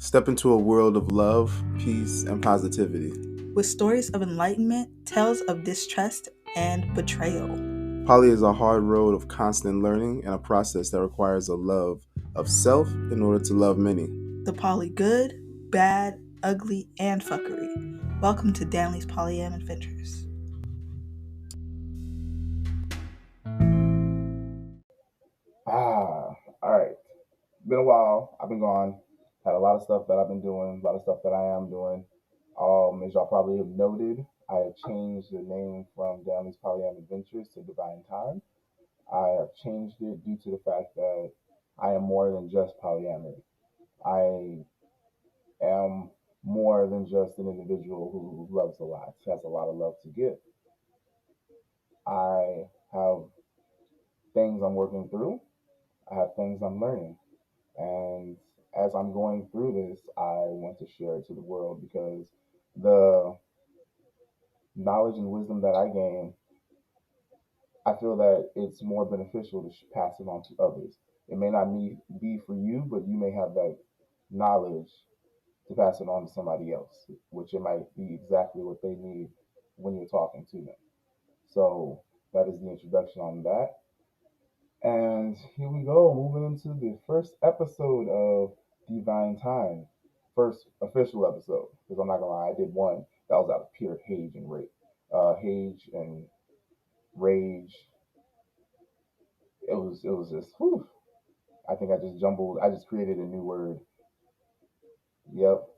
Step into a world of love, peace, and positivity. With stories of enlightenment, tales of distrust, and betrayal. Poly is a hard road of constant learning and a process that requires a love of self in order to love many. The poly good, bad, ugly, and fuckery. Welcome to Danli's Polyam Adventures. All right. Been a while. I've been gone. Had a lot of stuff that I've been doing, a lot of stuff that I am doing. As y'all probably have noted, I have changed the name from Danli's Polyam Adventures to Divine Time. I have changed it due to the fact that I am more than just polyamory. I am more than just an individual who loves a lot, has a lot of love to give. I have things I'm working through. I have things I'm learning. And as I'm going through this, I want to share it to the world because the knowledge and wisdom that I gain, I feel that it's more beneficial to pass it on to others. It may not be for you, but you may have that knowledge to pass it on to somebody else, which it might be exactly what they need when you're talking to them. So that is the introduction on that. And here we go, moving into the first episode of Divine Time. First official episode, because I'm not gonna lie, I did one that was out of pure hate and rage. It was just, whew. I think I just created a new word. Yep,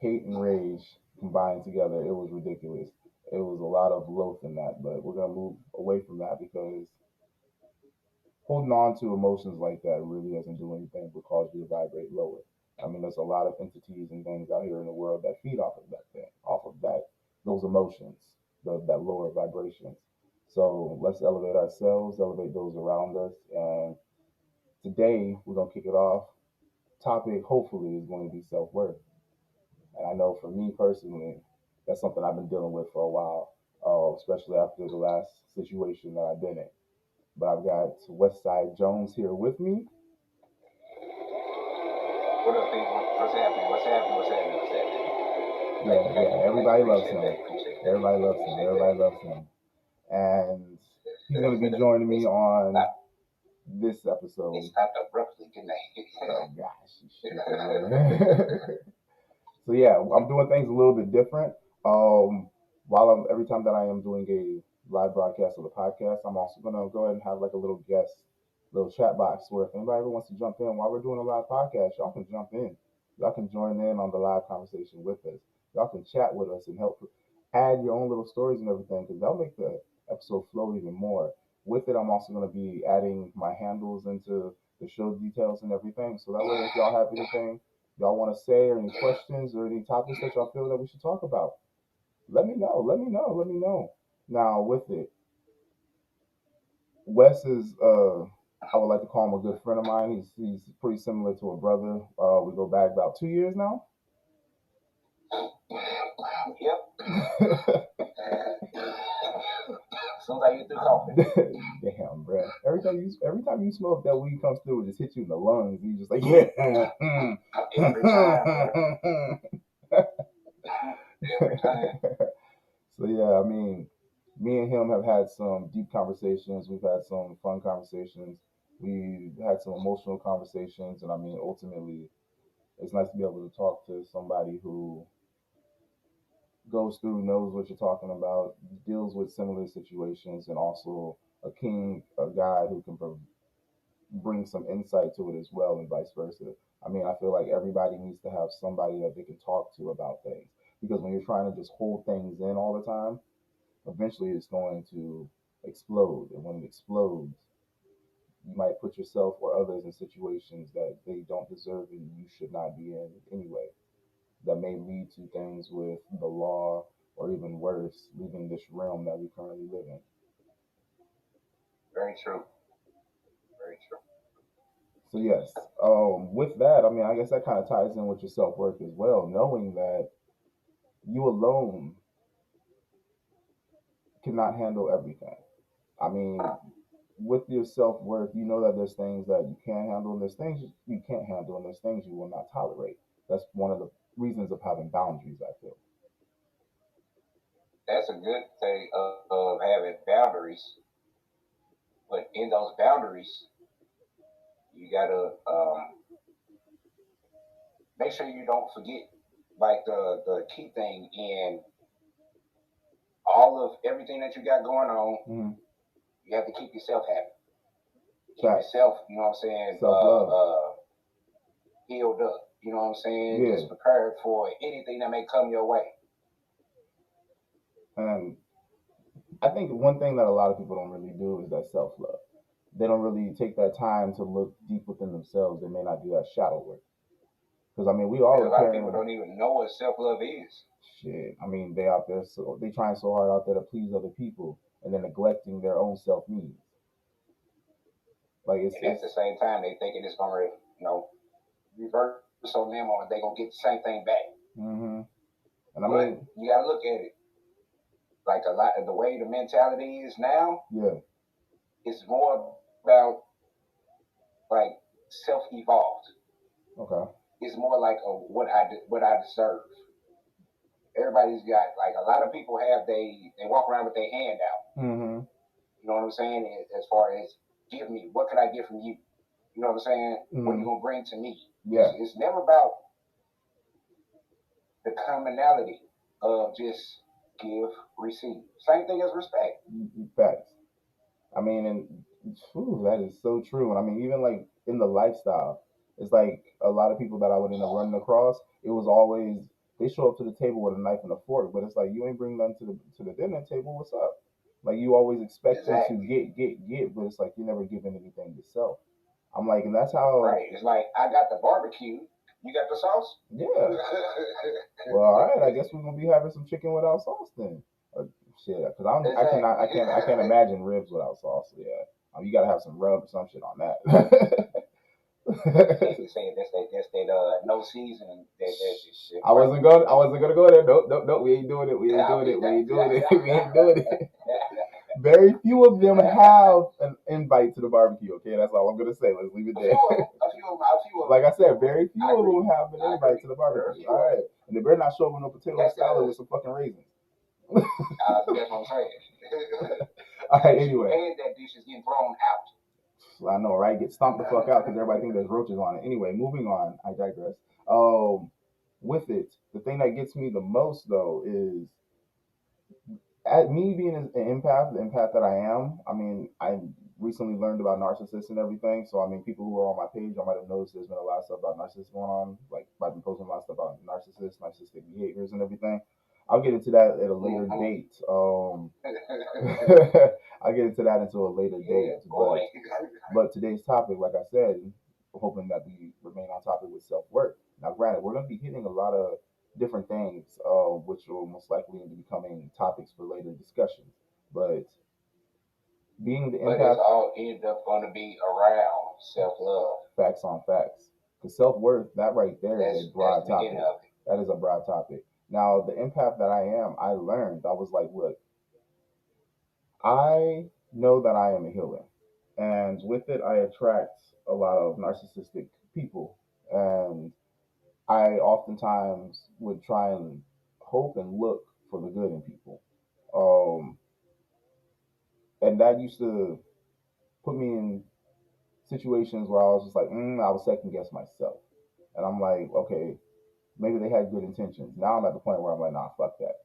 hate and rage combined together. It was ridiculous. It was a lot of loath in that, but we're gonna move away from that because holding on to emotions like that really doesn't do anything but cause you to vibrate lower. I mean, there's a lot of entities and things out here in the world that feed off of that thing, off of those emotions, that lower vibrations. So let's elevate ourselves, elevate those around us. And today we're gonna kick it off. Topic hopefully is going to be self-worth. And I know for me personally, that's something I've been dealing with for a while, especially after the last situation that I've been in. But I've got Wessyde Jones here with me. What up, people? What's happening? What's happening? What's happening? What's happening? Yeah. Everybody loves him. Everybody loves him. Everybody loves him. And he's going to be joining me on this episode. He stopped abruptly, didn't he? Oh, gosh. So, yeah, I'm doing things a little bit different. Every time that I am doing a live broadcast of the podcast, I'm also going to go ahead and have like a little chat box where if anybody ever wants to jump in while we're doing a live podcast, y'all can jump in. Y'all can join in on the live conversation with us. Y'all can chat with us and help add your own little stories and everything because that'll make the episode flow even more. With it, I'm also going to be adding my handles into the show details and everything. So that way, if y'all have anything y'all want to say or any questions or any topics that y'all feel that we should talk about, let me know. Let me know. Let me know. Now, with it, Wes is I would like to call him a good friend of mine. He's pretty similar to a brother. We go back about 2 years now. Yep. As soon as I get through coughing. Damn, bro. Every time you smoke, that weed comes through, it just hits you in the lungs. You just like, yeah. Every time. Every time. So yeah, I mean, me and him have had some deep conversations. We've had some fun conversations. We've had some emotional conversations, and I mean, ultimately, it's nice to be able to talk to somebody who goes through, knows what you're talking about, deals with similar situations, and also a guy who can bring some insight to it as well, and vice versa. I mean, I feel like everybody needs to have somebody that they can talk to about things because when you're trying to just hold things in all the time, eventually it's going to explode, and when it explodes, you might put yourself or others in situations that they don't deserve and you should not be in anyway. That may lead to things with the law or even worse, leaving this realm that we currently live in. Very true. Very true. So yes, with that, I mean, I guess that kind of ties in with your self-worth as well, knowing that you alone cannot handle everything. I mean, with your self worth, you know that there's things that you can handle, and there's things you can't handle, and there's things you will not tolerate. That's one of the reasons of having boundaries, I feel. That's a good thing of having boundaries, but in those boundaries, you gotta make sure you don't forget, like the key thing in all of everything that you got going on. Mm-hmm. You have to keep yourself happy, keep Facts. yourself, you know what I'm saying, Self love. healed up. You know what I'm saying? Yeah. Just prepared for anything that may come your way. And I think one thing that a lot of people don't really do is that self love. They don't really take that time to look deep within themselves. They may not do that shadow work. Because I mean, we all And a are lot of people carrying don't even know what self love is. shit. I mean, they out there so they trying so hard out there to please other people, and then neglecting their own self needs. Like And at the same time, they thinking it's gonna, reverse on them, or they gonna get the same thing back. Mm-hmm. And I But mean, you gotta look at it like a lot of the way the mentality is now. yeah, It's more about like self evolved. okay, It's more like what I deserve. Everybody's got like a lot of people have they walk around with their hand out. mm-hmm. You know what I'm saying? As far as give me, what can I get from you? You know what I'm saying? What are you Mm-hmm. gonna bring to me? Yeah, It's never about the commonality of just give, receive. Same thing as respect. facts. I mean, and whew, that is so true. And I mean, even like in the lifestyle, it's like a lot of people that I would end up running across. It was always they show up to the table with a knife and a fork, but it's like you ain't bring nothing to the dinner table. What's up? Like you always expecting to Exactly. get, but it's like you never giving anything yourself. I'm like, and that's how. Right. It's like I got the barbecue. You got the sauce? Yeah. Well, all right. I guess we're gonna be having some chicken without sauce then. Uh, shit, because Exactly. I can't imagine ribs without sauce. So yeah, you gotta have some rub or some shit on that. They say that's that no seasoning that just I wasn't gonna go there. Nope, nope, nope. We ain't doing it. We ain't doing it. We ain't doing it. We ain't doing it. Very few of them have an invite to the barbecue. Okay, that's all I'm gonna say. Let's leave it there. Like I said, very few of them have an invite to the barbecue. All right, and they better not show up with no potato salad with some fucking raisins. That's what I'm saying. All right, anyway. And that dish is getting thrown out. I know, right? Get stomped the fuck out because everybody thinks there's roaches on it. Anyway, moving on. I digress. With it, the thing that gets me the most though is at me being an empath, the empath that I am. I mean, I recently learned about narcissists and everything. So I mean, people who are on my page, I might have noticed there's been a lot of stuff about narcissists going on. Like I've been posting a lot of stuff about narcissists, narcissistic behaviors, and everything. I'll get into that at a later date. I'll get into that into a later date. But today's topic, like I said, hoping that we remain on topic with self worth. Now, granted, we're going to be hitting a lot of different things, which will most likely end up becoming topics for later discussions. But being the but empath, it's all end up going to be around self love. facts on facts. Because self worth, that right there is a broad that's the topic. beginning of it. That is a broad topic. Now, the empath that I am, I learned, I was like, look, I know that I am a healer. And with it, I attract a lot of narcissistic people. And I oftentimes would try and hope and look for the good in people. Um, and that used to put me in situations where I was just like, I was second guess myself. And I'm like, okay, maybe they had good intentions. Now I'm at the point where I'm like, nah, fuck that.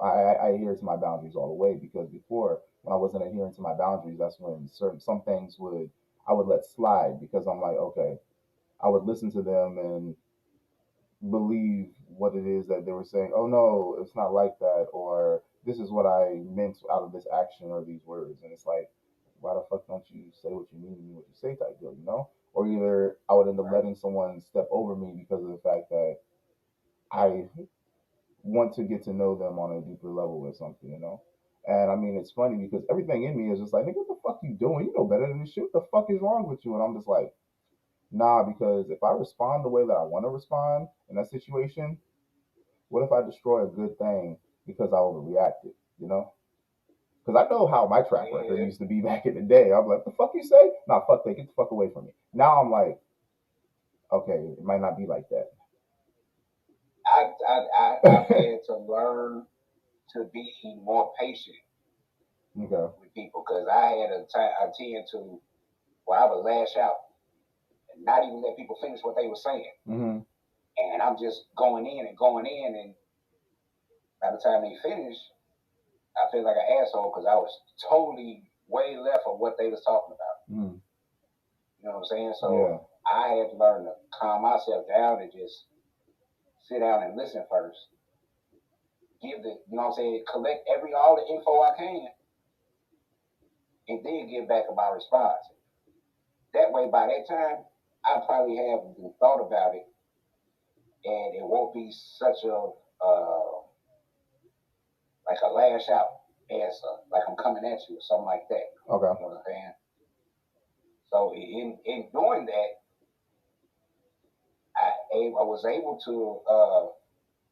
I adhere to my boundaries all the way because before, when I wasn't adhering to my boundaries, that's when some things I would let slide because I'm like, okay, I would listen to them and believe what it is that they were saying. Oh no, it's not like that, or this is what I meant out of this action or these words. And it's like, why the fuck don't you say what you mean and mean what you say type deal, you know? Or either I would end up letting someone step over me because of the fact that I want to get to know them on a deeper level or something, you know? And I mean, it's funny because everything in me is just like, nigga, what the fuck you doing? You know better than this shit. What the fuck is wrong with you? And I'm just like, nah, because if I respond the way that I want to respond in that situation, what if I destroy a good thing because I overreacted, you know? Because I know how my track record used to be back in the day. I'm like, the fuck you say? Nah, fuck that. Get the fuck away from me. Now I'm like, okay, it might not be like that. I've had to learn to be more patient Okay. with people because I tend to, well, I would lash out and not even let people finish what they were saying. Mm-hmm. And I'm just going in and going in. And by the time they finish, I feel like an asshole because I was totally way left of what they was talking about. Mm-hmm. You know what I'm saying? So I had to learn to calm myself down and just sit down and listen first. Give the, you know what I'm saying, collect all the info I can, and then give back my response. That way, by that time, I probably have thought about it, and it won't be such a like a lash out answer, like I'm coming at you or something like that. Okay. You know what I'm saying? So in doing that, I was able to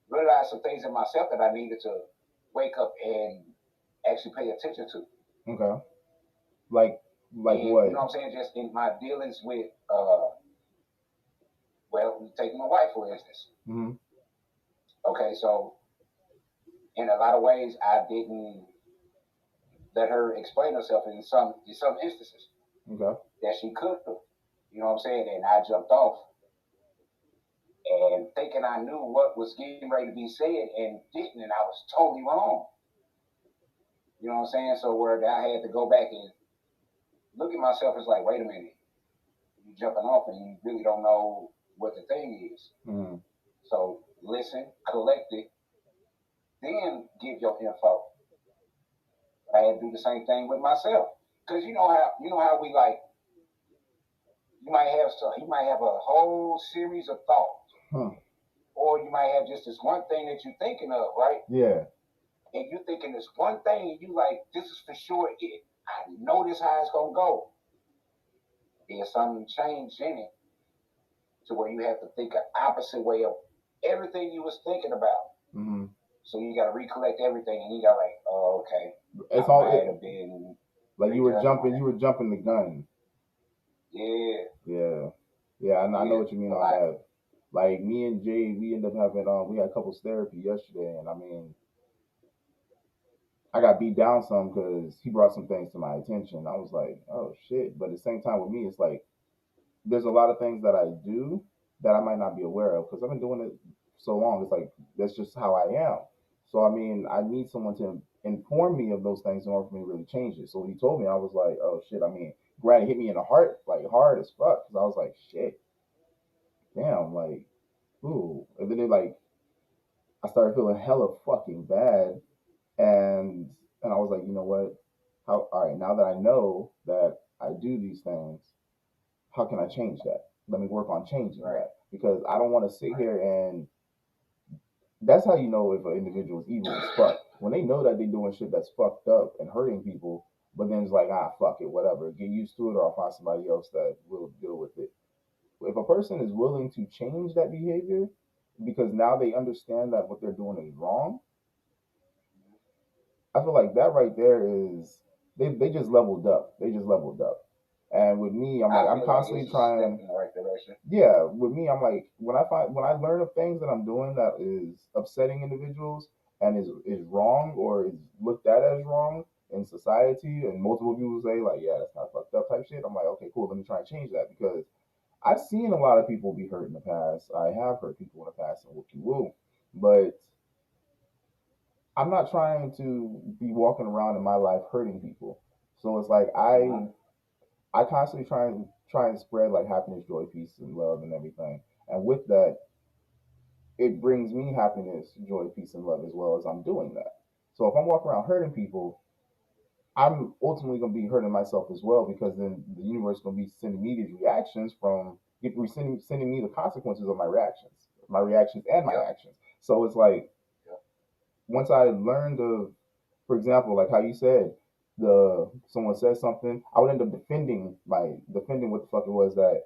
realize some things in myself that I needed to wake up and actually pay attention to. Okay. Like and, what? You know what I'm saying? Just in my dealings with, well, take my wife for instance. Mm-hmm. Okay, so in a lot of ways, I didn't let her explain herself in some instances. Okay. That she could. You know what I'm saying? And I jumped off and thinking I knew what was getting ready to be said and didn't, and I was totally wrong. You know what I'm saying? So where I had to go back and look at myself as like, wait a minute, you're jumping off and you really don't know what the thing is. Mm-hmm. So listen, collect it, then give your info. I had to do the same thing with myself because you know how we like. You might have a whole series of thoughts, or you might have just this one thing that you're thinking of, right? Yeah. And you're thinking this one thing, and you like, this is for sure it. I know this how it's gonna go. There's something changed in it to where you have to think an opposite way of everything you was thinking about. Mm-hmm. So you got to recollect everything, and you got like, oh, okay. It's all it have been like you were jumping the gun. Yeah. Yeah. Yeah, I know what you mean on that. Like me and Jay, we ended up having we had couples therapy yesterday, and I mean, I got beat down some because he brought some things to my attention. I was like, oh shit. But at the same time with me, it's like there's a lot of things that I do that I might not be aware of because I've been doing it so long. It's like that's just how I am. So I mean, I need someone to inform me of those things in order for me to really change it. So when he told me, I was like, oh shit. I mean, Brad hit me in the heart, like hard as fuck, because I was like, shit, damn, like, ooh. And then I started feeling hella fucking bad, and I was like, you know what? How? All right, now that I know that I do these things, how can I change that? Let me work on changing that because I don't want to sit here and that's how you know if an individual is evil as fuck. When they know that they're doing shit that's fucked up and hurting people, but then it's like, fuck it, whatever. Get used to it or I'll find somebody else that will deal with it. If a person is willing to change that behavior because now they understand that what they're doing is wrong, I feel like that right there is they just leveled up. They just leveled up. And with me, I'm constantly trying. In the right direction. Yeah, with me, I'm like when I learn of things that I'm doing that is upsetting individuals and is wrong or is looked at as wrong in society, and multiple people say like, yeah, that's not fucked up type shit. I'm like, okay, cool. Let me try and change that because I've seen a lot of people be hurt in the past. I have hurt people in the past and whoopie woo, but I'm not trying to be walking around in my life hurting people. So it's like I constantly try and spread like happiness, joy, peace, and love and everything. And with that, it brings me happiness, joy, peace, and love as well as I'm doing that. So if I'm walking around hurting people, I'm ultimately gonna be hurting myself as well because then the universe is gonna be sending me these reactions from sending me the consequences of my reactions and my actions. So it's like once I learned of, for example, like how you said, someone says something, I would end up defending what the fuck it was that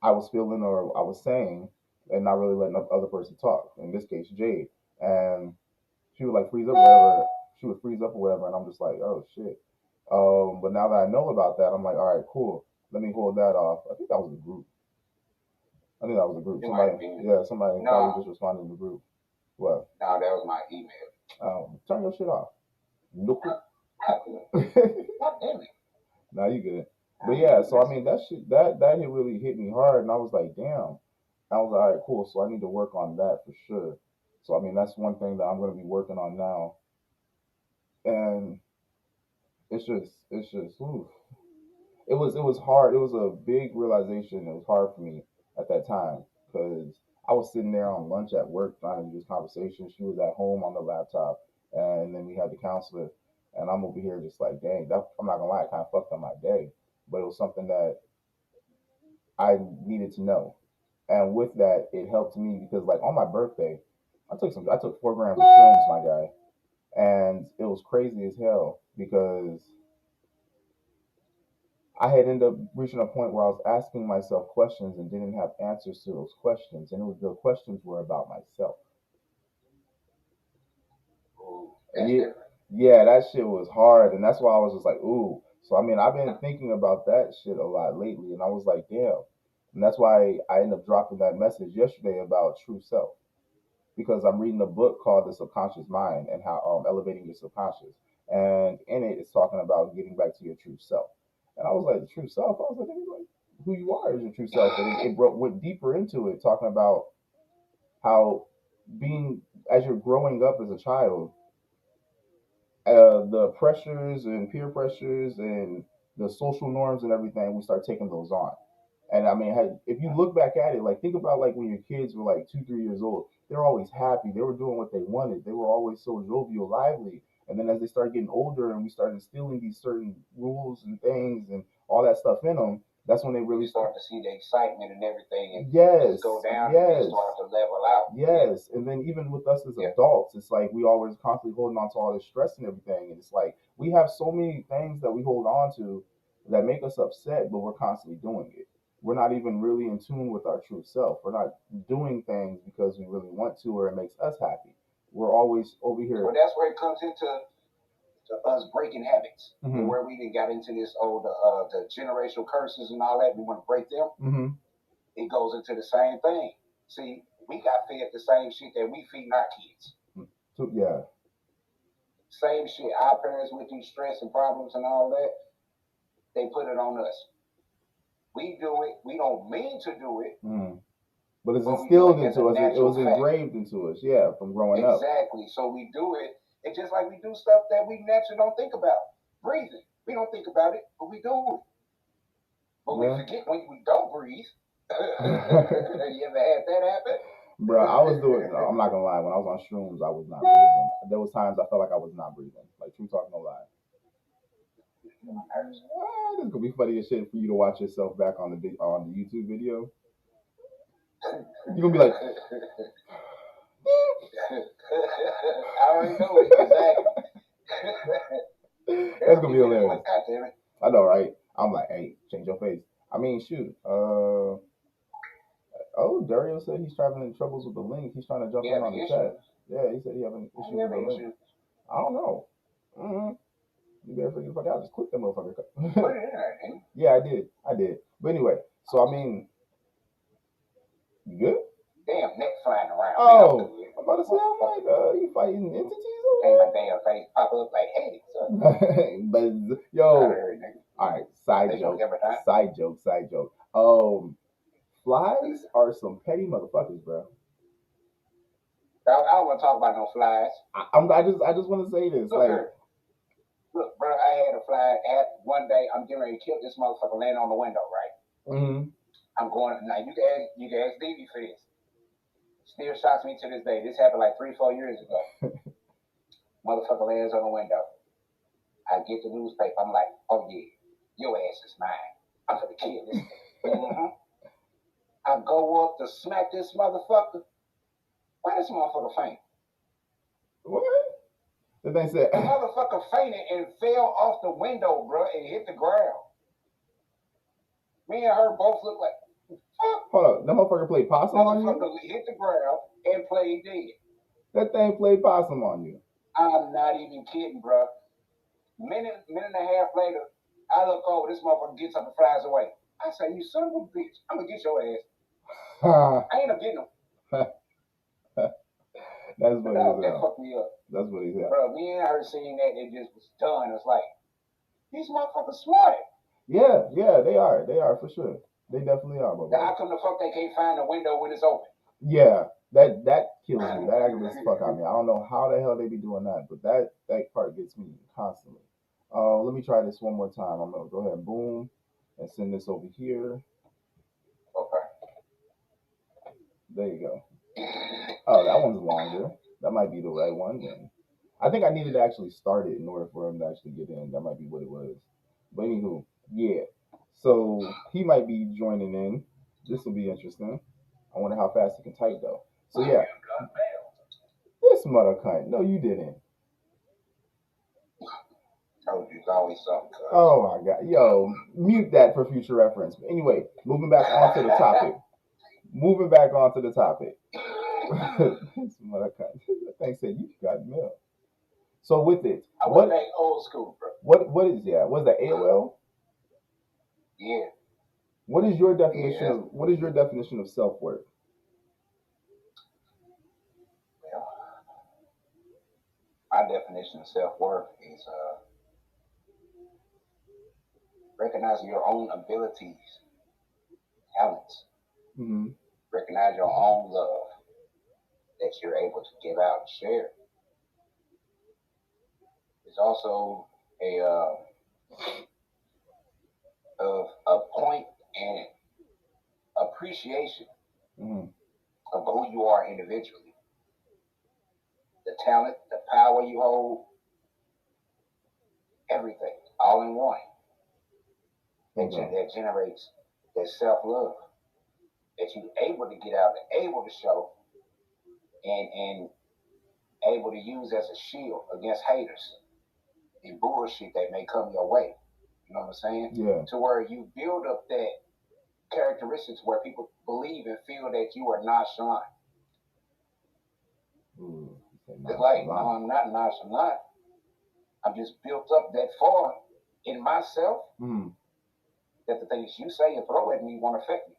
I was feeling or I was saying, and not really letting the other person talk. In this case, Jade, and she would like freeze up wherever. she would freeze up or whatever, and I'm just like, oh shit. But now that I know about that, I'm like, all right, cool. Let me hold that off. I think that was the group. I think that was the group. Somebody probably just responded in the group. What? No, that was my email. Turn your shit off. Nope. Damn it. Nah, you good. But yeah, so I mean that shit that hit really hit me hard, and I was like, damn. I was like, all right, cool. So I need to work on that for sure. So I mean that's one thing that I'm gonna be working on now, and it's just oof. It was hard. It was a big realization. It was hard for me at that time because I was sitting there on lunch at work trying to do this conversation. She was at home on the laptop, and then we had the counselor, and I'm over here just like, dang, that, I'm not gonna lie, it kind of fucked up my day, but it was something that I needed to know, and with that, it helped me because like on my birthday, I took 4 grams of shrooms, my guy, and it was crazy as hell because I had ended up reaching a point where I was asking myself questions and didn't have answers to those questions, and the questions were about myself. Ooh, Yeah, yeah, that shit was hard, and that's why I was just like, ooh. So I mean, I've been thinking about that shit a lot lately, and I was like, damn. And that's why I ended up dropping that message yesterday about true self because I'm reading a book called The Subconscious Mind and how elevating your subconscious, and in it, it's talking about getting back to your true self. And I was like, the true self. I was like, who you are is your true self, and went deeper into it, talking about how being as you're growing up as a child, the pressures and peer pressures and the social norms and everything, we start taking those on. And I mean, if you look back at it, like think about like when your kids were like 2, 3 years old, they're always happy. They were doing what they wanted. They were always so jovial, lively. And then as they start getting older and we start instilling these certain rules and things and all that stuff in them, that's when they really start to see the excitement and everything, and yes, go down, yes, and start to level out. Yes, and then even with us as adults, it's like we always constantly holding on to all this stress and everything, and it's like we have so many things that we hold on to that make us upset, but we're constantly doing it. We're not even really in tune with our true self. We're not doing things because we really want to or it makes us happy. We're always over here. Well, that's where it comes into us breaking habits, where we done got into this the generational curses and all that. We want to break them. It goes into the same thing. See, we got fed the same shit that we feeding our kids. So, yeah. Same shit. Our parents went through stress and problems and all that. They put it on us. We do it. We don't mean to do it. But it's instilled into us. It was engraved into us, yeah, from growing up. Exactly. So we do it. It's just like we do stuff that we naturally don't think about. Breathing. We don't think about it, but we do it. But we forget when we don't breathe. You ever had that happen? Bro, I was doing. I'm not gonna lie. When I was on shrooms, I was not breathing. There was times I felt like I was not breathing. Like true talk, no lie. This is gonna be funny as shit for you to watch yourself back on the YouTube video. You're gonna be like, I already know it exactly. That's gonna be hilarious. I know, right? I'm like, hey, change your face. I mean, shoot. Oh, Dario said he's having troubles with the link. He's trying to jump in on the chat. Yeah, he said he having issues with the link. I don't know. You better figure the fuck out. Just click that motherfucker. Yeah, I did. But anyway, so I mean, you good? Damn, neck flying around. Oh, I'm about to say, I'm like, you fighting entities over there? My damn face pop up like, hey, son. But yo, all right, side joke. Flies are some petty motherfuckers, bro. I don't want to talk about no flies. I just want to say this. Look, bro, I had a fly. One day, I'm getting ready to kill this motherfucker laying on the window, right? I'm going now. You can ask Davey for this. Still shocks me to this day. This happened like 3-4 years ago. Motherfucker lands on the window. I get the newspaper. I'm like, oh yeah, your ass is mine. I'm gonna kill this thing. I go up to smack this motherfucker. Why this motherfucker faint? What? The thing said the motherfucker fainted and fell off the window, bro, and hit the ground. Me and her both look like. Hold up, that motherfucker played possum on you? Motherfucker hit the ground and played dead. That thing played possum on you. I'm not even kidding, bro. Minute and a half later, I look over, this motherfucker gets up and flies away. I say, you son of a bitch, I'm gonna get your ass. I ain't gonna get him. That's what no, that fucked me up. That's what he said. Bro, me and her seeing that, it just was done. It's like, these motherfuckers smart. Yeah, they are for sure. They definitely are, bro. How come the fuck they can't find the window when it's open? Yeah, that kills me. That aggravates the fuck out of me. I don't know how the hell they be doing that, but that part gets me constantly. Let me try this one more time. I'm gonna go ahead and boom and send this over here. Okay. There you go. Oh, that one's longer. That might be the right one then. I think I needed to actually start it in order for him to actually get in. That might be what it was. But anywho, yeah. So he might be joining in. This will be interesting. I wonder how fast he can type though. So yeah. This mother cunt. No, you didn't. Told you, it's always something. Oh my god. Yo, mute that for future reference. Anyway, moving back onto the topic. This mother cunt. That thing said you got milk. So with it, I went back old school, bro. What is that? What's that AOL? Yeah. What is your definition of self-worth? Well, my definition of self-worth is recognizing your own abilities, talents. Mm-hmm. Recognize your own love that you're able to give out and share. It's also a point and appreciation of who you are individually. The talent, the power you hold, everything, all in one. That generates that self-love that you're able to get out and able to show and able to use as a shield against haters and bullshit that may come your way. You know what I'm saying? Yeah. To where you build up that characteristics where people believe and feel that you are nonchalant. It's like, no, I'm not nonchalant. I'm just built up that far in myself that the things you say and throw at me won't affect me.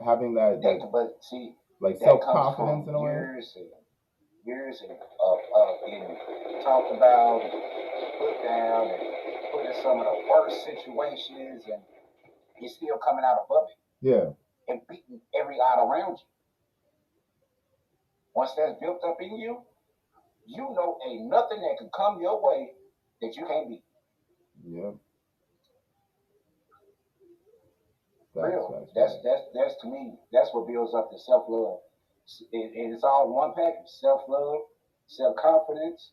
Having that but see, like self-confidence in a way. Years of being talked about and put down and put in some of the worst situations, and you're still coming out above it. Yeah. And beating every odd around you. Once that's built up in you, you know ain't nothing that can come your way that you can't beat. Yeah. Real. That's to me, that's what builds up the self-love. And it's all one package: self-love, self-confidence,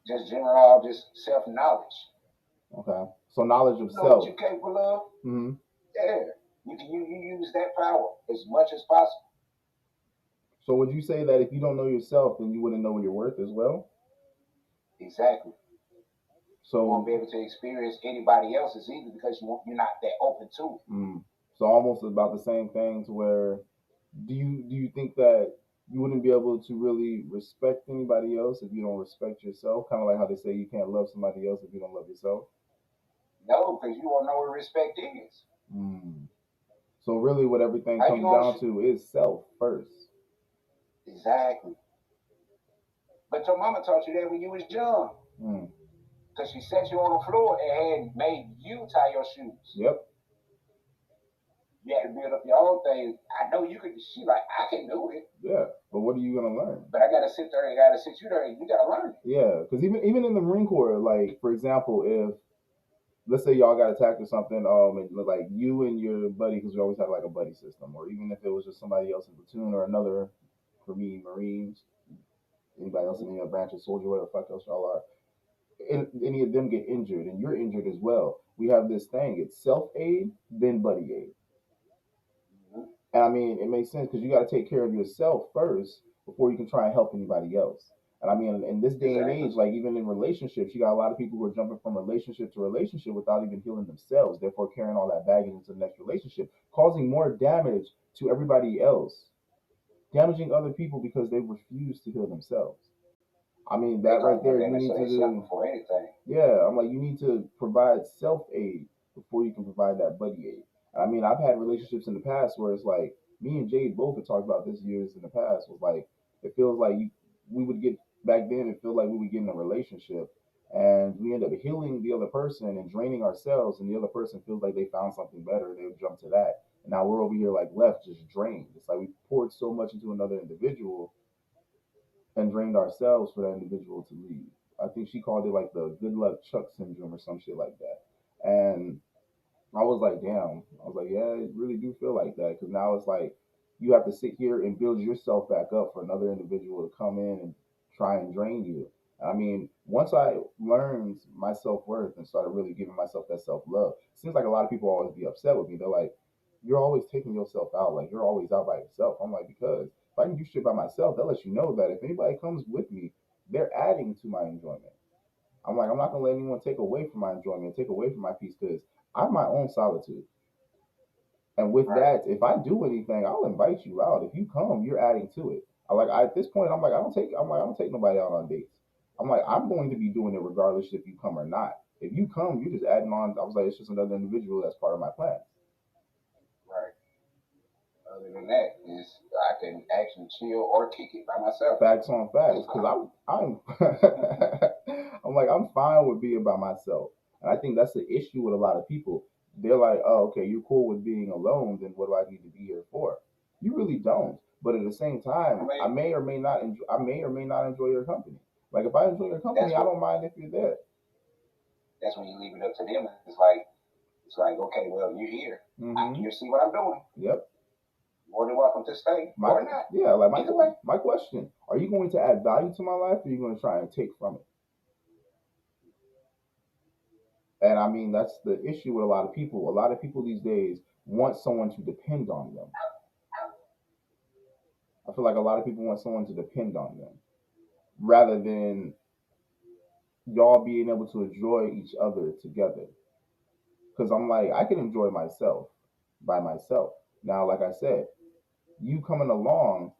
just general, just self-knowledge. Okay. So knowledge of self. What you're capable of. Mm-hmm. Yeah. You use that power as much as possible. So would you say that if you don't know yourself, then you wouldn't know your worth as well? Exactly. So you won't be able to experience anybody else's either because you're not that open to it. So almost about the same thing to where do you think that you wouldn't be able to really respect anybody else if you don't respect yourself? Kind of like how they say you can't love somebody else if you don't love yourself. No, because you won't know what respect is. So really what everything comes down to is self first. Exactly. But your mama taught you that when you was young. Because she set you on the floor and had made you tie your shoes. Yep. You had to build up your own thing. I know you could. She like, I can do it. Yeah, but what are you gonna learn? But I gotta sit there and gotta sit you there, and you gotta learn it. Yeah, because even in the Marine Corps, like for example, if let's say y'all got attacked or something, and like you and your buddy, because we always had like a buddy system, or even if it was just somebody else in platoon or another, for me, Marines, anybody else in the branch of soldier, whatever the fuck else y'all are. Any of them get injured and you're injured as well, we have this thing, it's self-aid then buddy aid. And I mean it makes sense because you got to take care of yourself first before you can try and help anybody else. And I mean in this day and age, like even in relationships, you got a lot of people who are jumping from relationship to relationship without even healing themselves, therefore carrying all that baggage into the next relationship, causing more damage to everybody else, damaging other people because they refuse to heal themselves. I mean, that right there, you need to do. Before anything. Yeah, I'm like, you need to provide self aid before you can provide that buddy aid. I mean, I've had relationships in the past where it's like me and Jade both had talked about this years in the past. Was like it feels like we would get back then. It felt like we would get in a relationship, and we end up healing the other person and draining ourselves, and the other person feels like they found something better, and they would jump to that. And now we're over here like left just drained. It's like we poured so much into another individual and drained ourselves for that individual to leave. I think she called it like the good luck Chuck syndrome or some shit like that. And I was like, damn. I was like, yeah, it really do feel like that because now it's like you have to sit here and build yourself back up for another individual to come in and try and drain you. I mean, once I learned my self worth and started really giving myself that self love, it seems like a lot of people always be upset with me. They're like, you're always taking yourself out. Like, you're always out by yourself. I'm like, because if I can do shit by myself, that lets you know that if anybody comes with me, they're adding to my enjoyment. I'm like, I'm not gonna let anyone take away from my enjoyment, take away from my peace, because I'm my own solitude. And with that, if I do anything, I'll invite you out. If you come, you're adding to it. At this point, I don't take nobody out on dates. I'm like, I'm going to be doing it regardless if you come or not. If you come, you're just adding on. I was like, it's just another individual that's part of my plan. Right. Other than that, is I can actually chill or kick it by myself. Facts on facts, because I'm I'm like I'm fine with being by myself, and I think that's the issue with a lot of people. They're like, oh, okay, you're cool with being alone, then what do I need to be here for? You really don't. But at the same time, I may or may not enjoy your company. Like if I enjoy your company, I don't mind if you're there. That's when you leave it up to them. It's like okay, well, you're here. Mm-hmm. You see what I'm doing. Yep. More than welcome to stay or not. Yeah, like my question: are you going to add value to my life, or are you going to try and take from it? And I mean, that's the issue with a lot of people. A lot of people these days want someone to depend on them. I feel like a lot of people want someone to depend on them rather than y'all being able to enjoy each other together. Because I'm like, I can enjoy myself by myself. Now, like I said, you coming along,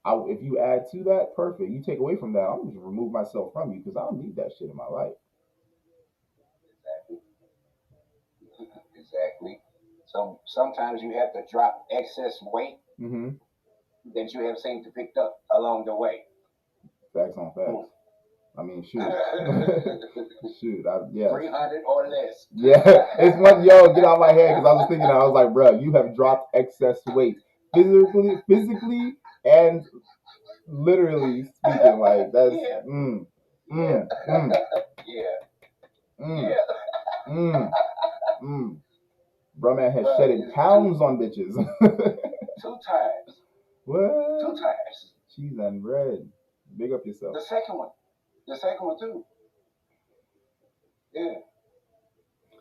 if you add to that, perfect. You take away from that, I'm just remove myself from you because I don't need that shit in my life. Exactly. So sometimes you have to drop excess weight that you have seen to picked up along the way. Facts on facts. I mean, shoot. Shoot. Yeah. 300 or less. Yeah. It's one, yo, get out of my head because I was thinking, I was like, bro, you have dropped excess weight. Physically and literally speaking. Like, that's, Bro, man has shedded pounds on bitches. 2 times. What? 2 times. Cheese and bread. Big up yourself. The second one too. Yeah.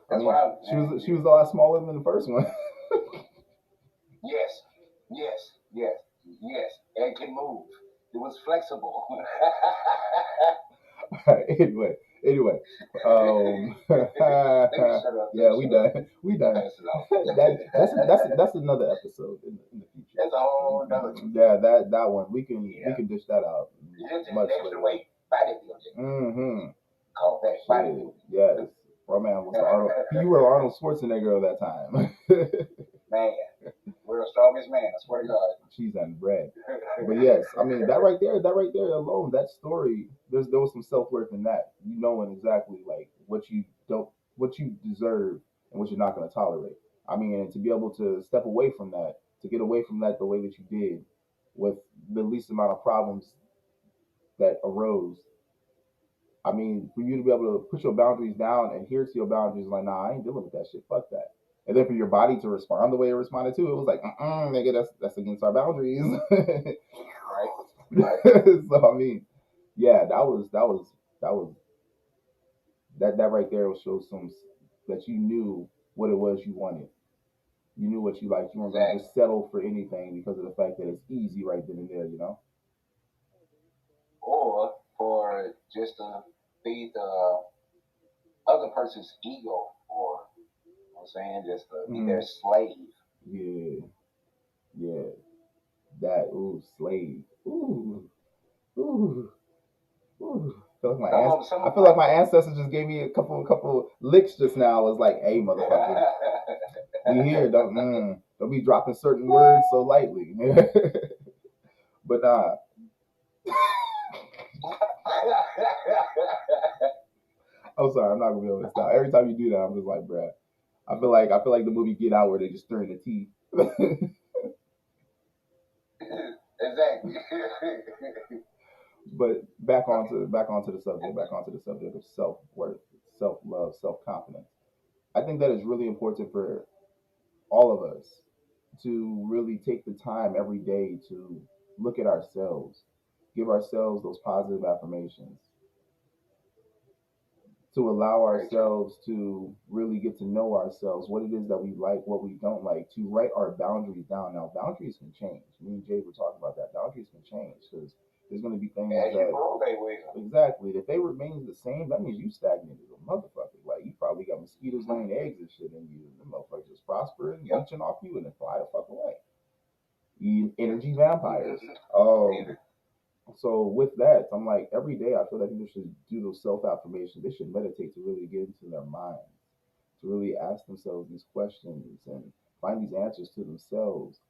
That's she was a lot smaller than the first one. Yes. And can move. It was flexible. Anyway. Yeah, we done. That's another episode in the future. That's a whole another. Yeah, that one we can dish that out. Much later. Weight bodybuilding. Call that bodybuilding. Yes, bro, man was Arnold. You were Arnold Schwarzenegger of that time. Man, we're the strongest man. I swear to God. Cheese and bread. But yes, I mean that right there alone, that story. There was some self worth in that. You knowing exactly like what you deserve and what you're not going to tolerate. I mean, and to be able to step away from that, to get away from that the way that you did, with the least amount of problems that arose. I mean, for you to be able to put your boundaries down and adhere to your boundaries, like, nah, I ain't dealing with that shit. Fuck that. And then for your body to respond the way it responded to, it was like, nigga, that's against our boundaries. Right. So I mean, yeah, that right there shows some that you knew what it was you wanted. You knew what you liked. You weren't going to just settle for anything because of the fact that it's easy right then and there, you know? Or for just to feed the other person's ego, or you know what I'm saying, just to be their slave. Yeah. Yeah, that slave. Ooh, ooh, ooh. I feel like my ancestors just gave me a couple licks just now. It's like, hey, motherfucker, we here. Don't be dropping certain words so lightly. But nah. I'm sorry, I'm not gonna be able to stop. Every time you do that, I'm just like, bruh. I feel like the movie Get Out where they just stir in the tea. Exactly. But back onto the subject of self worth, self love, self confidence. I think that is really important for all of us to really take the time every day to look at ourselves, give ourselves those positive affirmations, to allow ourselves to really get to know ourselves, what it is that we like, what we don't like, to write our boundaries down. Now, boundaries can change. Me and Jay were talking about that. Boundaries can change because there's going to be things exactly. If they remain the same, that means you stagnated a motherfucker. Like you probably got mosquitoes laying eggs and shit in you. The motherfuckers just prospering, leeching off you, and then fly the fuck away. Energy vampires. So with that, I'm like every day I feel like people should do those self affirmations. They should meditate to really get into their minds, to really ask themselves these questions and find these answers to themselves,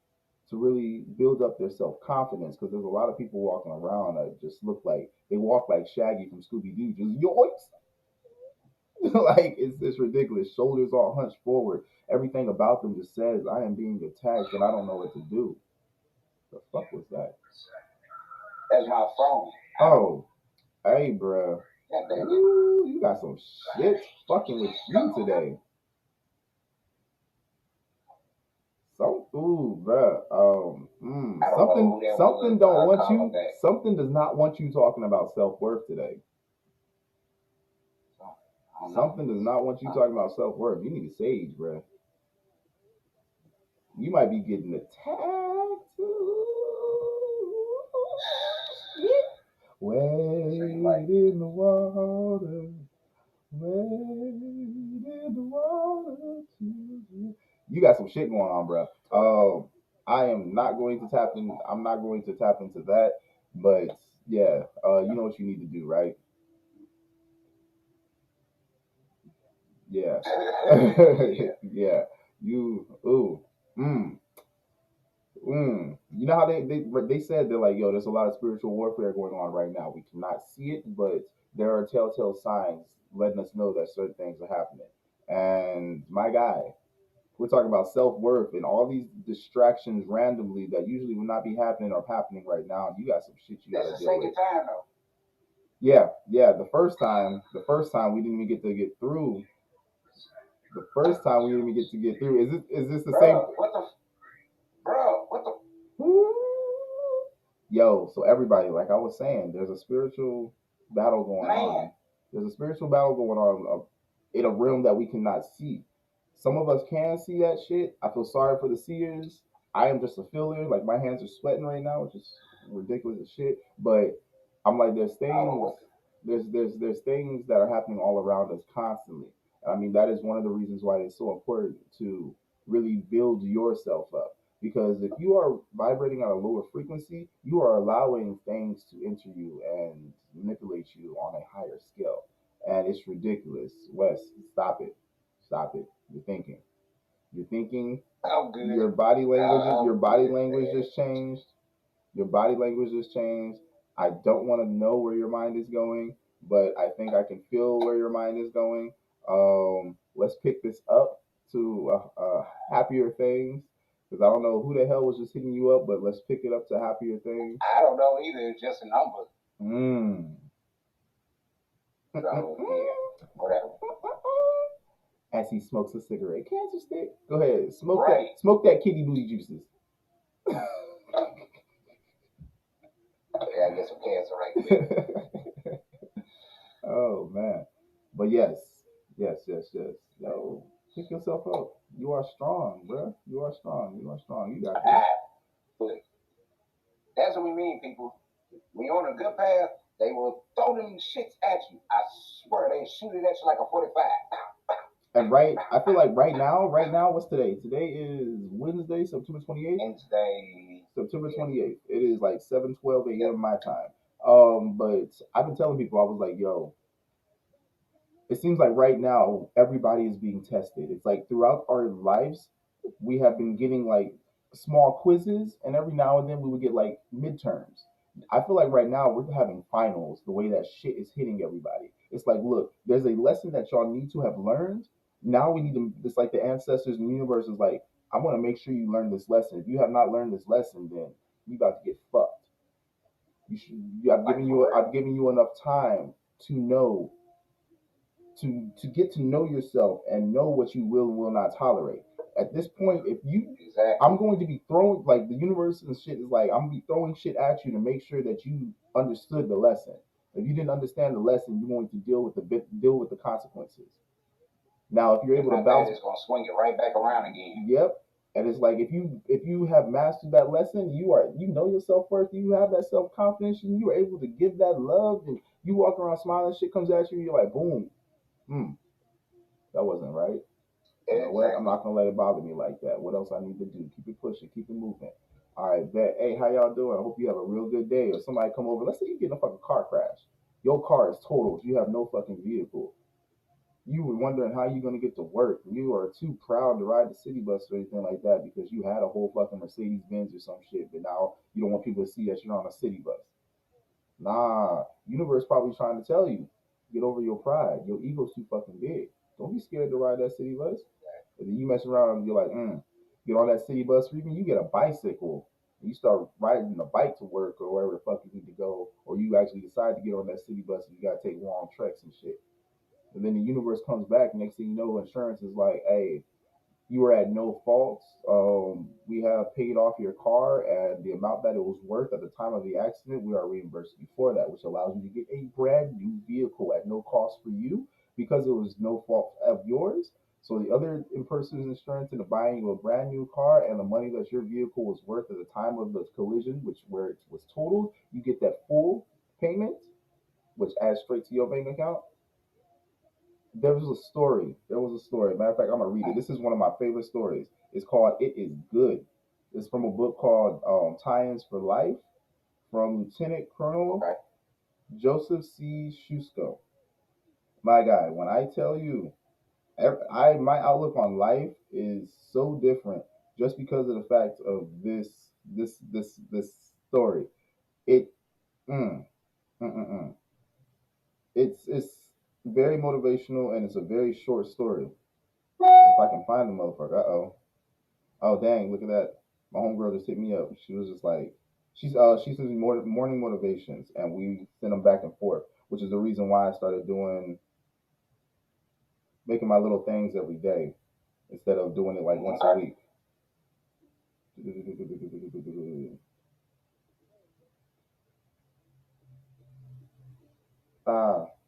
to really build up their self confidence. Because there's a lot of people walking around that just look like they walk like Shaggy from Scooby Doo, just yoinks. Like it's ridiculous. Shoulders all hunched forward. Everything about them just says, "I am being attacked and I don't know what to do." The fuck was that? That's my phone. Oh, hey, bro. Ooh, you got some shit fucking with you today. Bro. Something don't want you. Something does not want you talking about self worth today. Something does not want you talking about self worth. You need a sage, bro. You might be getting attacked. Wade in the water. Wade in the water. You got some shit going on, bro. I am not going to tap in. I'm not going to tap into that. But yeah, you know what you need to do, right? Yeah. Yeah. You. Ooh. Mm. You know how they said they're like, yo, there's a lot of spiritual warfare going on right now. We cannot see it, but there are telltale signs letting us know that certain things are happening. And my guy, we're talking about self worth and all these distractions randomly that usually would not be happening or happening right now. You got some shit you got to deal with. Time, though. Yeah. The first time we didn't even get through. The first time we didn't even get through. Is this the same? What the? Yo, so everybody, like I was saying, there's a spiritual battle going on. There's a spiritual battle going on in a realm that we cannot see. Some of us can see that shit. I feel sorry for the seers. I am just a feeler. Like my hands are sweating right now, which is ridiculous as shit. But I'm like, there's things that are happening all around us constantly. I mean, that is one of the reasons why it's so important to really build yourself up. Because if you are vibrating at a lower frequency, you are allowing things to enter you and manipulate you on a higher scale. And it's ridiculous. Wes, stop it. Stop it. You're thinking. You're thinking. Your body language just changed. Your body language has changed. I don't want to know where your mind is going, but I think I can feel where your mind is going. Let's pick this up to happier things, because I don't know who the hell was just hitting you up, but let's pick it up to happier things. I don't know either. It's just a number. So, yeah, whatever. As he smokes a cigarette, cancer stick. Go ahead, smoke that. Smoke that kitty booty juices. Yeah, I get some cancer right there. Oh man, but yes. Yo, pick yourself up. You are strong, bro. You are strong. You got this. That's what we mean, people. When you're on a good path, they will throw them shits at you. I swear, they shoot it at you like a 45. And I feel like right now, what's today? Today is Wednesday, September 28th. Wednesday, September 28th. It is like 7:12 a.m. my time. But I've been telling people, I was like, yo, it seems like right now everybody is being tested. It's like throughout our lives, we have been getting like small quizzes, and every now and then we would get like midterms. I feel like right now we're having finals. The way that shit is hitting everybody, it's like, look, there's a lesson that y'all need to have learned. Now we need to. It's like the ancestors and the universe is like, I want to make sure you learn this lesson. If you have not learned this lesson, then you about to get fucked. You should. I've given you enough time to know to get to know yourself and know what you will and will not tolerate. At this point, if you I'm going to be throwing like the universe and shit is like I'm gonna be throwing shit at you to make sure that you understood the lesson. If you didn't understand the lesson, you're going to deal with the consequences. Now, if you're able to bounce, it's gonna swing it right back around again. Yep. And it's like if you have mastered that lesson, you know your self worth, you have that self confidence, and you are able to give that love, and you walk around smiling, shit comes at you, you're like, boom, that wasn't right. You know what? I'm not gonna let it bother me like that. What else I need to do? Keep it pushing, keep it moving. All right, bet. Hey, how y'all doing? I hope you have a real good day. Or somebody come over. Let's say you get in a fucking car crash. Your car is totaled. You have no fucking vehicle. You were wondering how you're gonna get to work. You are too proud to ride the city bus or anything like that because you had a whole fucking Mercedes Benz or some shit, but now you don't want people to see that you're on a city bus. Nah, universe probably trying to tell you, get over your pride. Your ego's too fucking big. Don't be scared to ride that city bus. And then you mess around and you're like, get on that city bus, or even you get a bicycle and you start riding a bike to work or wherever the fuck you need to go, or you actually decide to get on that city bus and you gotta take long treks and shit. And then the universe comes back. Next thing you know, insurance is like, hey, you were at no fault. We have paid off your car and the amount that it was worth at the time of the accident. We are reimbursed you for that, which allows you to get a brand new vehicle at no cost for you because it was no fault of yours. So the other person's insurance into buying you a brand new car and the money that your vehicle was worth at the time of the collision, which where it was totaled, you get that full payment, which adds straight to your bank account. There was a story. There was a story. Matter of fact, I'm gonna read it. This is one of my favorite stories. It's called "It Is Good." It's from a book called "Tie-ins for Life" from Lieutenant Colonel Joseph C. Shusko. My guy, when I tell you, my outlook on life is so different just because of the fact of this story. It mm, mm, mm, mm. It's very motivational and it's a very short story. If I can find the motherfucker. Uh-oh. Oh dang, look at that. My homegirl just hit me up. She was just like she sends me morning motivations and we send them back and forth, which is the reason why I started doing making my little things every day instead of doing it like once a week.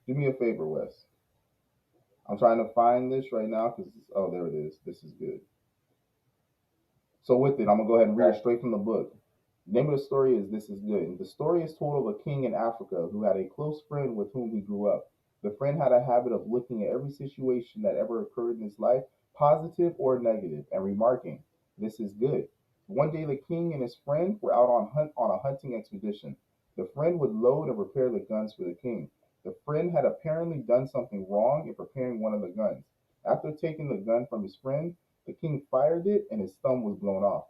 Do me a favor, Wes. I'm trying to find this right now because there it is. This is good. So with it, I'm gonna go ahead and read it straight from the book. The name of the story is This Is Good. The story is told of a king in Africa who had a close friend with whom he grew up. The friend had a habit of looking at every situation that ever occurred in his life, positive or negative, and remarking, "This is good." One day the king and his friend were out on a hunting expedition. The friend would load and prepare the guns for the king. The friend had apparently done something wrong in preparing one of the guns. After taking the gun from his friend, the king fired it and his thumb was blown off.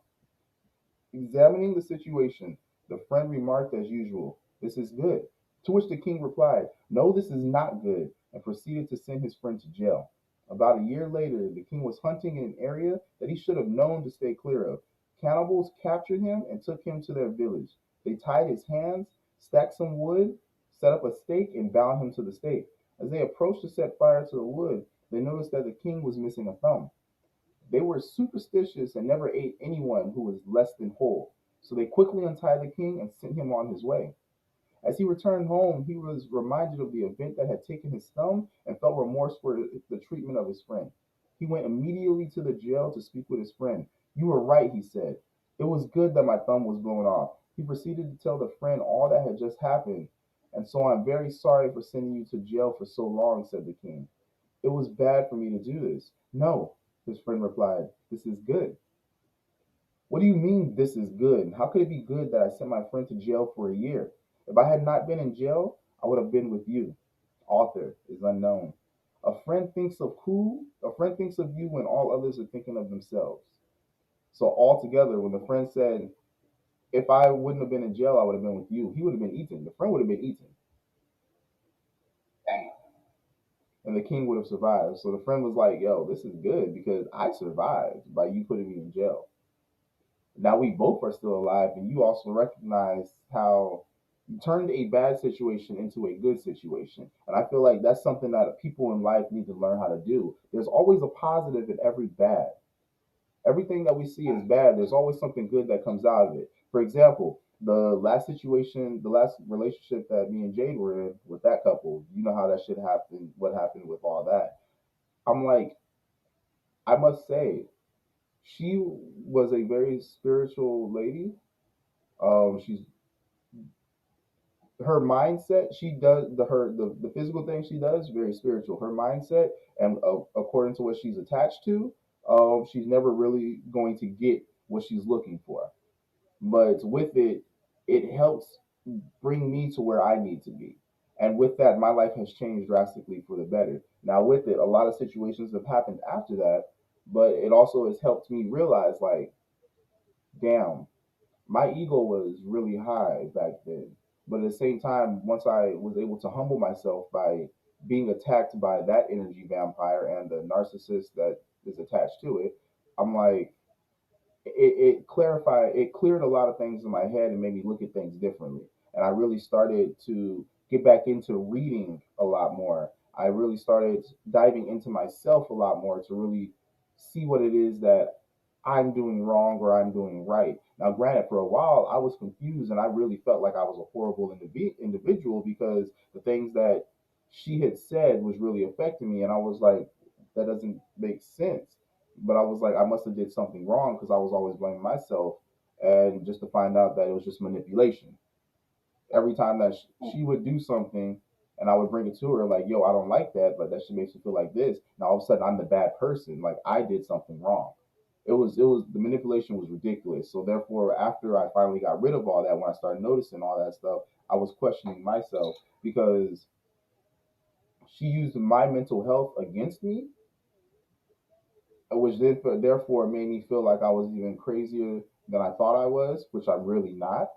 Examining the situation, the friend remarked as usual, "This is good." To which the king replied, "No, this is not good," and proceeded to send his friend to jail. About a year later, the king was hunting in an area that he should have known to stay clear of. Cannibals captured him and took him to their village. They tied his hands, stacked some wood, set up a stake, and bound him to the stake. As they approached to set fire to the wood, they noticed that the king was missing a thumb. They were superstitious and never ate anyone who was less than whole, so they quickly untied the king and sent him on his way. As he returned home, he was reminded of the event that had taken his thumb and felt remorse for the treatment of his friend. He went immediately to the jail to speak with his friend. "You were right," he said. "It was good that my thumb was blown off." He proceeded to tell the friend all that had just happened. "And so I'm very sorry for sending you to jail for so long," said the king. it was bad for me to do this. No, his friend replied, this is good. What do you mean this is good? How could it be good that I sent my friend to jail for a year? If I had not been in jail, I would have been with you. Author is unknown. A friend thinks of you when all others are thinking of themselves. So altogether, when the friend said, if I wouldn't have been in jail, I would have been with you, he would have been eaten. The friend would have been eaten. Damn. And the king would have survived. So the friend was like, yo, this is good because I survived by you putting me in jail. Now we both are still alive, and you also recognize how you turned a bad situation into a good situation. And I feel like that's something that people in life need to learn how to do. There's always a positive in every bad. Everything that we see is bad, there's always something good that comes out of it. For example, the last relationship that me and Jade were in with that couple, you know how that shit happened, what happened with all that. I'm like, I must say, she was a very spiritual lady. She's her mindset. She does the physical thing she does very spiritual. Her mindset and according to what she's attached to, she's never really going to get what she's looking for. But with it, it helps bring me to where I need to be. And with that, my life has changed drastically for the better. Now, with it, a lot of situations have happened after that, but it also has helped me realize, like, damn, my ego was really high back then. But at the same time, once I was able to humble myself by being attacked by that energy vampire and the narcissist that is attached to it, I'm like, it cleared a lot of things in my head and made me look at things differently. And I really started to get back into reading a lot more. I really started diving into myself a lot more to really see what it is that I'm doing wrong or I'm doing right. Now, granted, for a while I was confused and I really felt like I was a horrible individual because the things that she had said was really affecting me, and I was like, that doesn't make sense. But I was like, I must have did something wrong because I was always blaming myself, and just to find out that it was just manipulation. Every time that she would do something, and I would bring it to her, like, yo, I don't like that, but that shit makes me feel like this. Now all of a sudden I'm the bad person, like I did something wrong. It was the manipulation was ridiculous. So therefore, after I finally got rid of all that, when I started noticing all that stuff, I was questioning myself because she used my mental health against me, which then therefore made me feel like I was even crazier than I thought I was, which I'm really not,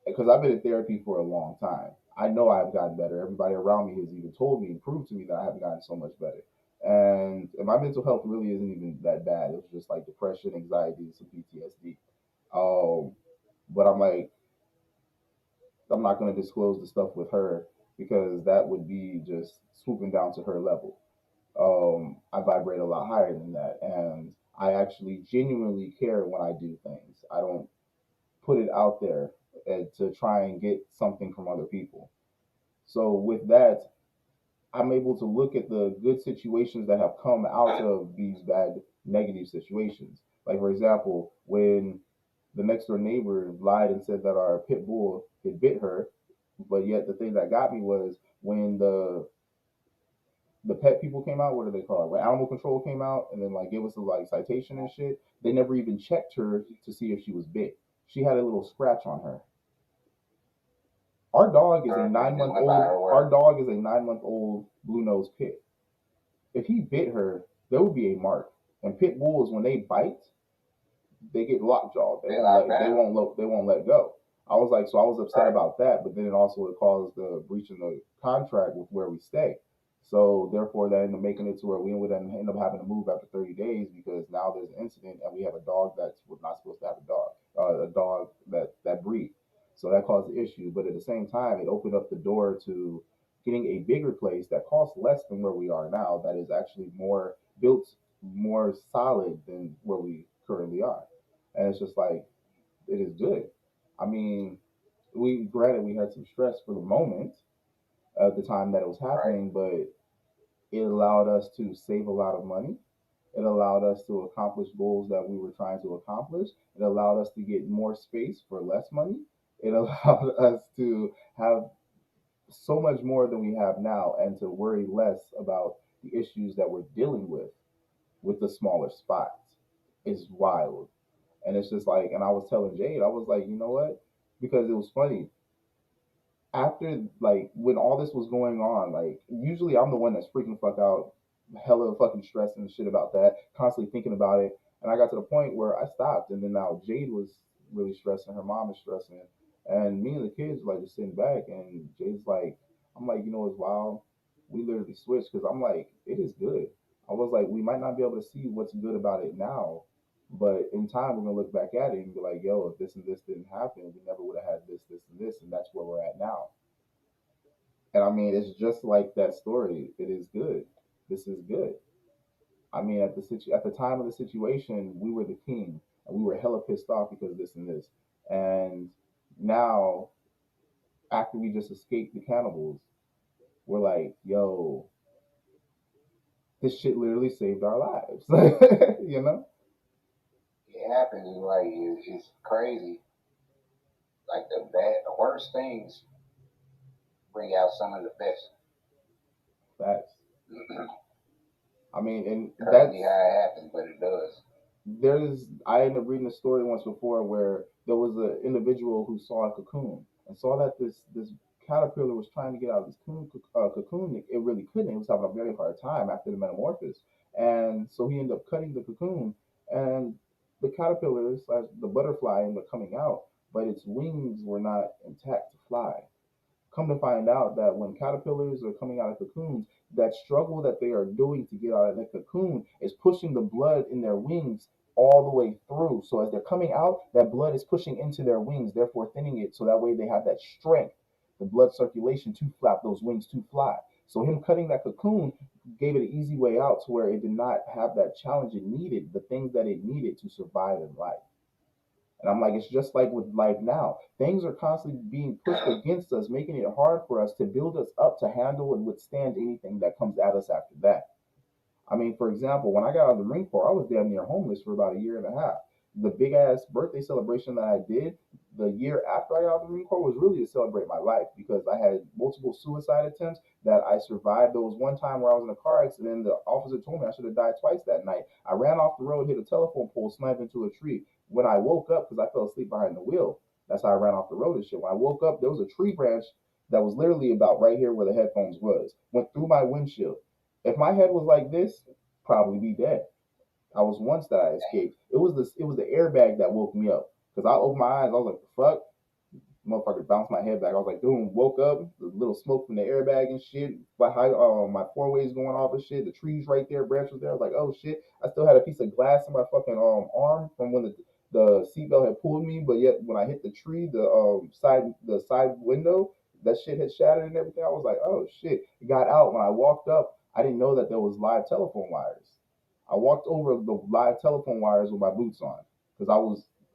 because I've been in therapy for a long time. I know I've gotten better. Everybody around me has even told me and proved to me that I have gotten so much better. And my mental health really isn't even that bad. It was just like depression, anxiety, some PTSD. Um, but I'm like, I'm not going to disclose the stuff with her because that would be just swooping down to her level. I vibrate a lot higher than that, and I actually genuinely care when I do things. I don't put it out there to try and get something from other people. So with that, I'm able to look at the good situations that have come out of these bad negative situations. Like for example, when the next door neighbor lied and said that our pit bull had bit her, but yet the thing that got me was when the pet people came out. What do they call it? When animal control came out and then like gave us the like citation and shit, they never even checked her to see if she was bit. She had a little scratch on her. Our dog is a 9 month old. Our dog is a 9 month old blue nose pit. If he bit her, there would be a mark. And pit bulls, when they bite, they get lockjawed. They won't let go. I was like, so I was upset about that, but then it also it caused the breach in the contract with where we stay. So therefore, that ended up making it to where we would end up having to move after 30 days because now there's an incident and we have a dog that's was not supposed to have a dog that breed. So that caused the issue. But at the same time, it opened up the door to getting a bigger place that costs less than where we are now. That is actually more built, more solid than where we currently are. And it's just like it is good. I mean, we granted we had some stress for the moment at the time that it was happening, but it allowed us to save a lot of money. It allowed us to accomplish goals that we were trying to accomplish. It allowed us to get more space for less money. It allowed us to have so much more than we have now, and to worry less about the issues that we're dealing with the smaller spots is wild. And it's just like, and I was telling Jade, I was like, you know what? Because it was funny after, like, when all this was going on, like, usually I'm the one that's freaking fuck out, hella fucking stressing and shit about that, constantly thinking about it. And I got to the point where I stopped, and then now Jade was really stressing, her mom is stressing, and me and the kids were, like, just sitting back, and Jade's like, I'm like, you know, it's wild. We literally switched because I'm like, it is good. I was like, we might not be able to see what's good about it now, but in time, we're gonna look back at it and be like, "Yo, if this and this didn't happen, we never would have had this, this, and this," and that's where we're at now. And I mean, it's just like that story. It is good. This is good. I mean, at the time of the situation, we were the king, and we were hella pissed off because of this and this. And now, after we just escaped the cannibals, we're like, "Yo, this shit literally saved our lives." You know? It happens. Like it's crazy. Like the worst things bring out some of the best. Facts. I mean, and crazy how it happens, but it does. I ended up reading a story once before where there was an individual who saw a cocoon and saw that this caterpillar was trying to get out of this cocoon. It really couldn't. It was having a very hard time after the metamorphosis, and so he ended up cutting the cocoon, and the caterpillar slash the butterfly ended up coming out, but its wings were not intact to fly. Come to find out that when caterpillars are coming out of cocoons, that struggle that they are doing to get out of the cocoon is pushing the blood in their wings all the way through. So as they're coming out, that blood is pushing into their wings, therefore thinning it, so that way they have that strength, the blood circulation to flap those wings to fly. So him cutting that cocoon gave it an easy way out to where it did not have that challenge it needed, the things that it needed to survive in life. And I'm like, it's just like with life now. Things are constantly being pushed against us, making it hard for us to build us up to handle and withstand anything that comes at us after that. I mean, for example, when I got out of the Marine Corps, I was damn near homeless for about a year and a half. The big ass birthday celebration that I did the year after I got out of the Marine Corps was really to celebrate my life because I had multiple suicide attempts that I survived. There was one time where I was in a car accident. The officer told me I should have died twice that night. I ran off the road, hit a telephone pole, slammed into a tree. When I woke up, because I fell asleep behind the wheel, that's how I ran off the road and shit. When I woke up, there was a tree branch that was literally about right here where the headphones was. Went through my windshield. If my head was like this, probably be dead. I was once that I escaped. It was the airbag that woke me up because I opened my eyes. I was like, "Fuck!" Motherfucker bounced my head back. I was like, "Boom!" Woke up, the little smoke from the airbag and shit. My four ways going off and shit. The trees right there, branches there. I was like, "Oh shit!" I still had a piece of glass in my fucking arm from when the seatbelt had pulled me. But yet when I hit the tree, the side window, that shit had shattered and everything. I was like, "Oh shit!" It got out when I walked up. I didn't know that there was live telephone wires. I walked over the live telephone wires with my boots on because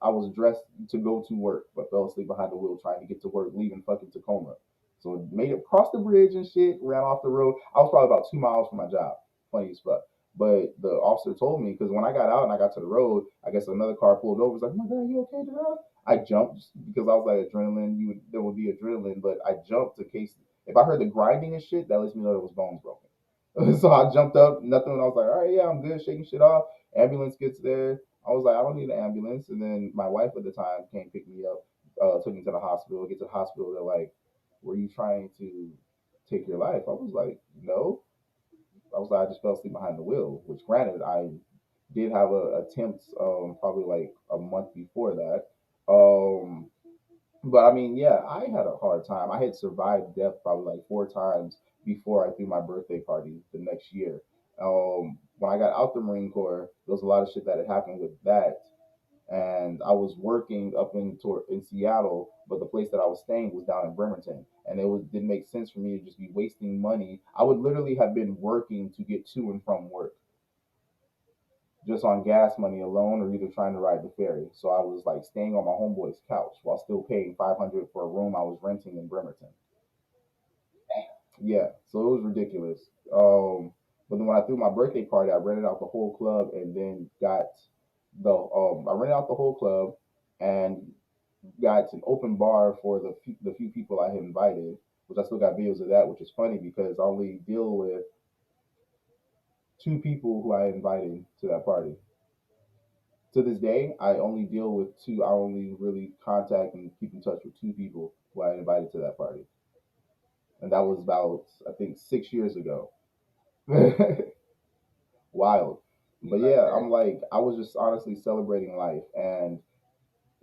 I was dressed to go to work, but fell asleep behind the wheel trying to get to work, leaving fucking Tacoma. So made it across the bridge and shit, ran off the road. I was probably about 2 miles from my job. Funny as fuck. But the officer told me because when I got out and I got to the road, I guess another car pulled over. Was like, "Oh my god, you okay, girl?" I jumped because I was like adrenaline. There would be adrenaline, but I jumped in case if I heard the grinding and shit, that lets me know there was bones broken. So I jumped up, nothing. And I was like, "All right, yeah, I'm good," shaking shit off. Ambulance gets there. I was like, "I don't need an ambulance." And then my wife at the time came pick me up, took me to the hospital. Get to the hospital, they're like, "Were you trying to take your life?" I was like, "No." I was like, "I just fell asleep behind the wheel," which granted, I did have a attempt probably like a month before that. Um, but I mean, yeah, I had a hard time. I had survived death probably like 4 times before I threw my birthday party the next year. When I got out the Marine Corps, there was a lot of shit that had happened with that, and I was working up in Seattle, but the place that I was staying was down in Bremerton, and didn't make sense for me to just be wasting money. I would literally have been working to get to and from work just on gas money alone or either trying to ride the ferry. So I was like staying on my homeboy's couch while still paying 500 for a room I was renting in Bremerton. Yeah, so it was ridiculous. But then when I threw my birthday party, I rented out the whole club and then got I rented out the whole club and got an open bar for the few people I had invited. which I still got videos of that, which is funny because I only deal with 2 people who I invited to that party. To this day, I only deal with 2. I only really contact and keep in touch with 2 people who I invited to that party, and that was about, I think, 6 years ago. Wild, but yeah, I'm like, I was just honestly celebrating life, and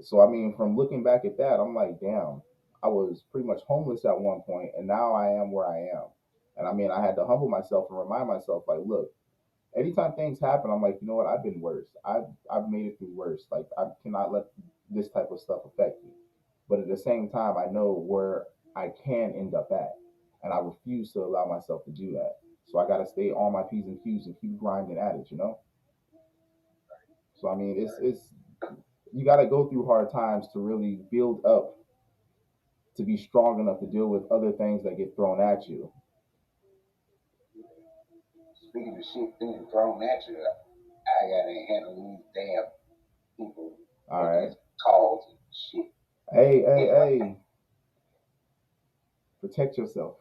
so I mean, from looking back at that, I'm like, damn, I was pretty much homeless at one point, and now I am where I am. And I mean, I had to humble myself and remind myself, like, look, anytime things happen, I'm like, you know what? I've been worse. I've made it through worse. Like, I cannot let this type of stuff affect me. But at the same time, I know where I can end up at, and I refuse to allow myself to do that. So I got to stay on my p's and q's and keep grinding at it. So I mean, it's you got to go through hard times to really build up to be strong enough to deal with other things that get thrown at you. Speaking of shit being thrown at you, I gotta handle these damn people. All right. Calls and shit. Hey. Protect yourself.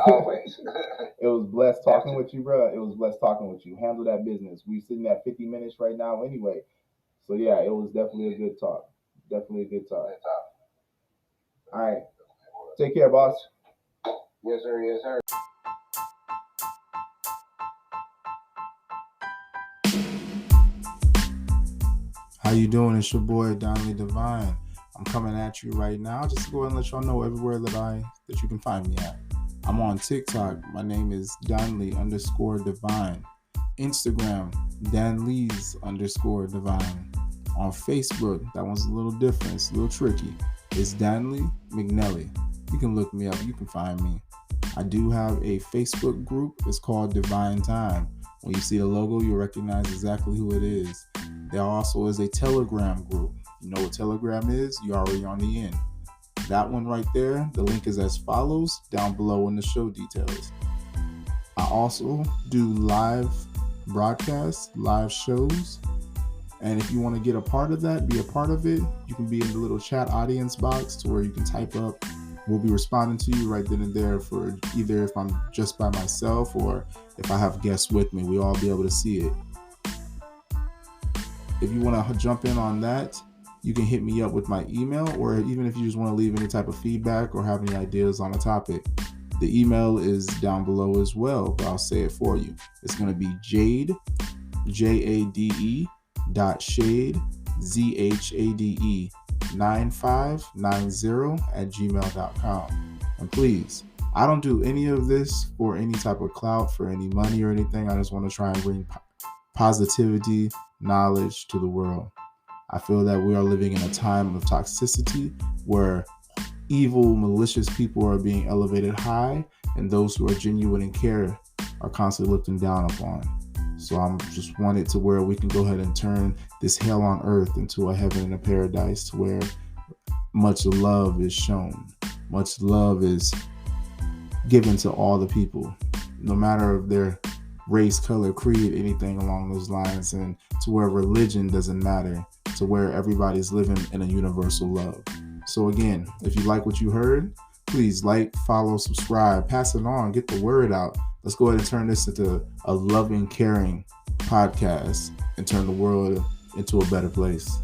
Always. It was blessed talking with you, bro. It was blessed talking with you. Handle that business. We're sitting at 50 minutes right now anyway. So yeah, it was definitely a good talk. All right. Take care, boss. Yes, sir. How you doing? It's your boy Danli Divine. I'm coming at you right now just to go ahead and let y'all know everywhere that you can find me at. I'm on TikTok. My name is Danli_Divine. Instagram, Danli's_Divine. On Facebook, that one's a little different. It's a little tricky. It's Danli McNelly. You can look me up. You can find me. I do have a Facebook group. It's called Divine Time. When you see the logo, you'll recognize exactly who it is. There also is a Telegram group. You know what Telegram is? You're already on the end. That one right there, the link is as follows down below in the show details. I also do live broadcasts, live shows. And if you want to get a part of that, be a part of it, you can be in the little chat audience box to where you can type up. We'll be responding to you right then and there for either if I'm just by myself or if I have guests with me. We'll all be able to see it. If you want to jump in on that, you can hit me up with my email, or even if you just want to leave any type of feedback or have any ideas on a topic. The email is down below as well, but I'll say it for you. It's going to be Jade, JADE .shade, ZHADE 9590@gmail.com. And please, I don't do any of this for any type of clout, for any money or anything. I just want to try and bring positivity, knowledge to the world. I feel that we are living in a time of toxicity where evil, malicious people are being elevated high, and those who are genuine and care are constantly looked down upon. So I'm just wanted to where we can go ahead and turn this hell on earth into a heaven and a paradise, to where much love is shown, much love is given to all the people, no matter of their race, color, creed, anything along those lines, and to where religion doesn't matter, to where everybody's living in a universal love. So again, if you like what you heard, please like, follow, subscribe, pass it on, get the word out. Let's go ahead and turn this into a loving, caring podcast and turn the world into a better place.